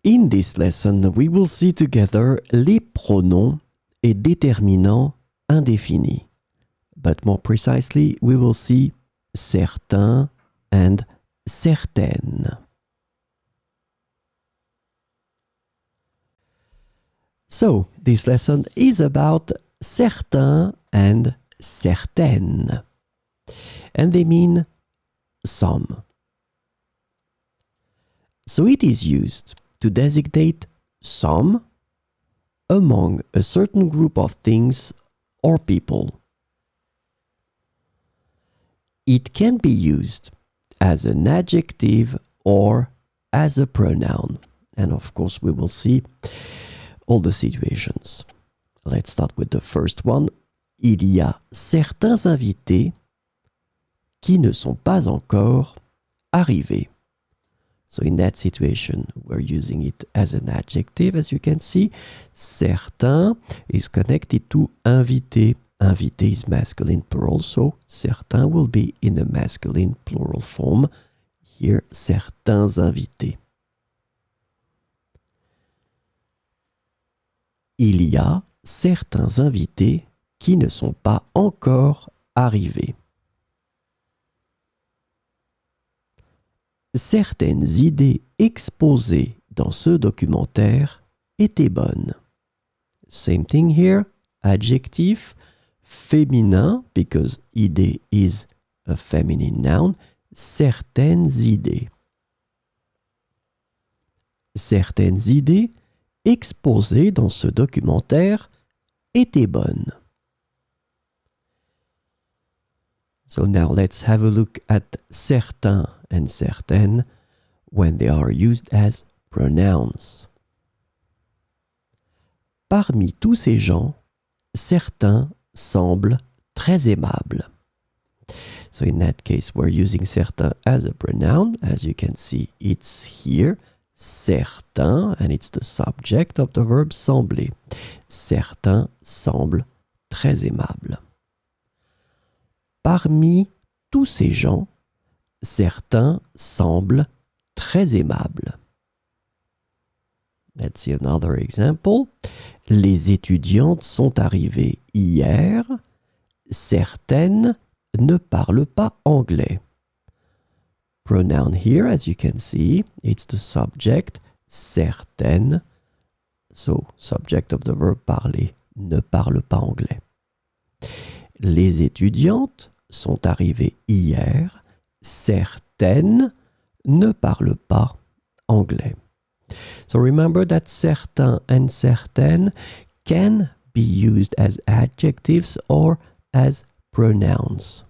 In this lesson, we will see together les pronoms et déterminants indéfinis. But more precisely, we will see certains and certaines. So, this lesson is about certains and certaines. And they mean some. So it is used to designate some among a certain group of things or people. It can be used as an adjective or as a pronoun. And of course, we will see all the situations. Let's start with the first one. Il y a certains invités qui ne sont pas encore arrivés. So in that situation, we're using it as an adjective, as you can see. Certains is connected to invité. Invité is masculine plural, so certains will be in the masculine plural form. Here, certains invités. Il y a certains invités qui ne sont pas encore arrivés. Certaines idées exposées dans ce documentaire étaient bonnes. Same thing here, adjective, féminin, because idée is a feminine noun, certaines idées. Certaines idées exposées dans ce documentaire étaient bonnes. So now let's have a look at certains and certaines when they are used as pronouns. Parmi tous ces gens, certains semblent très aimables. So in that case, we're using certains as a pronoun. As you can see, it's here, certains, and it's the subject of the verb sembler. Certains semblent très aimables. Parmi tous ces gens, certains semblent très aimables. Let's see another example. Les étudiantes sont arrivées hier. Certaines ne parlent pas anglais. Pronoun here, as you can see, it's the subject, certaines. So, subject of the verb parler, ne parle pas anglais. Les étudiantes sont arrivées hier. Certaines ne parlent pas anglais. So remember that certains and certaines can be used as adjectives or as pronouns.